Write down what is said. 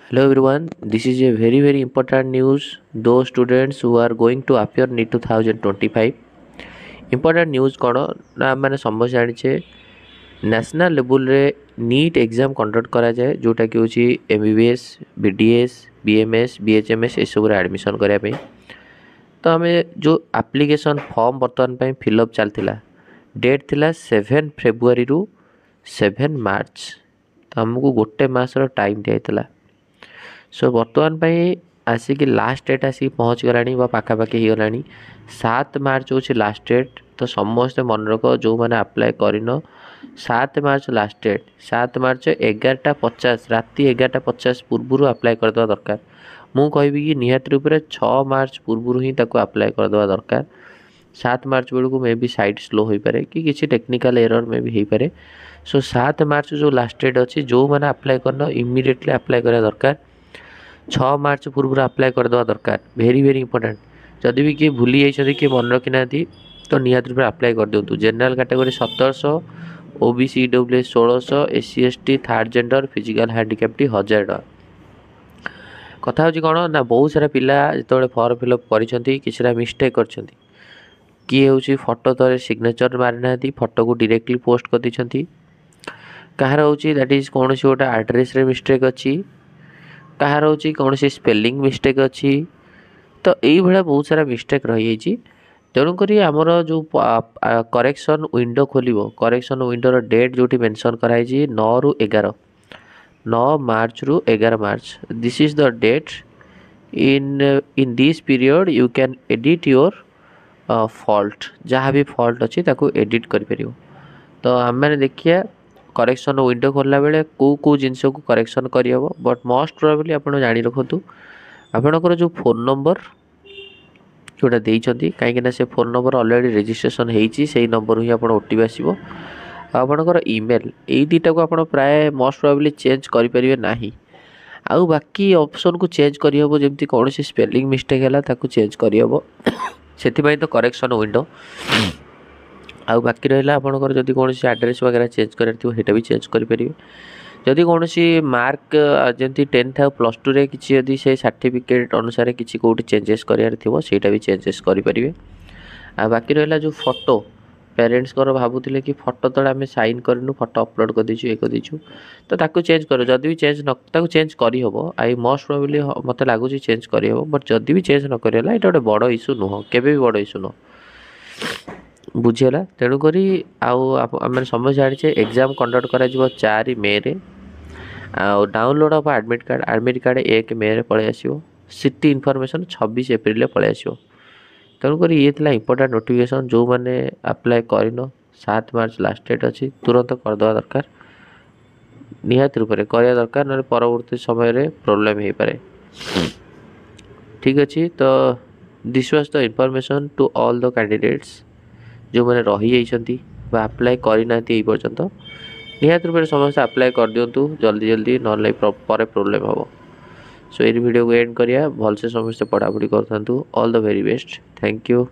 Hello everyone, this is a very important news. Those students who are going to appear NEET 2025 important news कौन ना मैंने समझ जाने national level रे NEET exam conduct करा जाए जोटा कि होची एमबीबीएस बीडीएस बीएमएस बीएचएमएस ए सब रे एडमिशन करिया पे तो हमें जो एप्लिकेशन फॉर्म बर्तमान फिलअप चलता डेट थिला 7 फेब्रुआरी रु 7 मार्च तो हमको गोटे मासर टाइम दिया सो बर्तमान आसिक लास्ट डेट आसिक पहुँच गला पाखापाखि हो गला 7 मार्च हूँ लास्ट डेट तो समस्त मन रख जो मैंने अप्लाई करन 7 मार्च लास्ट डेट 7 मार्च 11:50 राति 11:50 पूर्व अप्लाई करदेवा दरकार मु कहबी कि निहाती रूप से 6 मार्च पूर्व ही अप्लाई करदेवा दरकार 7 मार्च बेलू मे भी साइट स्लो हो पारे कि किसी टेक्निकल एरर में भी हो पारे सो 7 मार्च जो लास्ट डेट अच्छी जो मैंने अप्लाई करन इमिडिएटली अप्लाई करा दरकार 6 मार्च पूर्व अप्लाई करदेवा दरकार वेरी इंपोर्टेंट जदि भी किए भूली जाइए किए मन रखी ना तो निहाती रूप अप्लाई कर दिंतु general category 1700 OBC EWS 1600 SC ST third gender physical handicapped 1000 टका कथा हूँ कौन ना बहुत सारा पिला जो फॉर्म फिलअप कर मिस्टेक कर किए हूँ फोटो तले सिग्नेचर मारी ना फोटो को डायरेक्टली पोस्ट कर दी कहार हूँ दैट इज कौन गोटे एड्रेस रे मिस्टेक अच्छी कहार हूँ कौन स्पेलिंग मिस्टेक अच्छी तो ये बहुत सारा मिस्टेक रही है तेणुक आमर जो करेक्शन विंडो खोल करेक्शन विंडोर डेट जो मेंशन कराई 9 रु 11 9 मार्च रु 11 March this is the date in this period you can edit your fault जहाँ भी फॉल्ट अच्छी ताको एडिट कर तो आम मैंने देखिए करेक्शन विंडो खोलला बेले को जिनस को करेक्शन करहब बट मोस्ट प्रोबेबली आप जाणी रखु आपणकर जो फोन नंबर जोटा देइछंती कहीं से फोन नंबर ऑलरेडी रजिस्ट्रेशन होती से नंबर ही आप ओटीपी आसो आपणकर ईमेल यही दुटा को आप प्राय मोस्ट प्रोबेबली चेंज करें ना आउ बाकी ऑप्शन को चेंज करहब जमी कौन स्पेलिंग मिस्टेक है ताको चेंज करहब से तो करेक्शन विंडो आउ बाकी रहा आपंकर जब कौन एड्रेस वगैरह चेंज करार भी चेंज करेंगे जदि कौन मार्क जमी 10th आ +2 रे किसी यदि से सर्टिफिकेट अनुसार किसी कौटी चेंजेस करार थी सेटा भी चेंजेस करेंगे आ बाकी रहा जो फोटो पेरेंट्स भावुले कि फोटो तले आम साइन करनु फोटो अपलोड कर दीचु ये कर दीचु तो ताको चेंज कर जदि भी चेंज न चेंज करहब आई मोस्ट प्रोबेबली मत लगुच चेंज करहब बट जदि भी चेंज न कर ये गोटे बड़ इश्यू नुह केबे बड़ इश्यू नुह बुझीगला तेणुक आम समझ जाने एग्जाम कंडक्ट कर 4 मे रे डाउनलोड ऑफ एडमिट कार्ड 1 मे रे पलि आसो सिटी इनफॉरमेशन 26 एप्रिल पलि आसो तेणुक ये इंपोर्टेंट नोटिफिकेशन जो मैंने अप्लाई करन 7 मार्च लास्ट डेट अच्छी तुरंत करदेवा दरकार निहाती रूप से करवा दरकार ना परवर्ती समय रे प्रॉब्लम हो पारे ठीक अच्छे तो this was the information to all the candidates जो मैंने रही जाइछंती बा अप्लाई करना पर्यंत निहाती रूप से समस्त अप्लाई कर दिंतु जल्दी ना पर प्रोब्लेम हम सो ये वीडियो को एंड करिया भलसे समस्त पढ़ापढ़ी करथांतु all the very best thank you.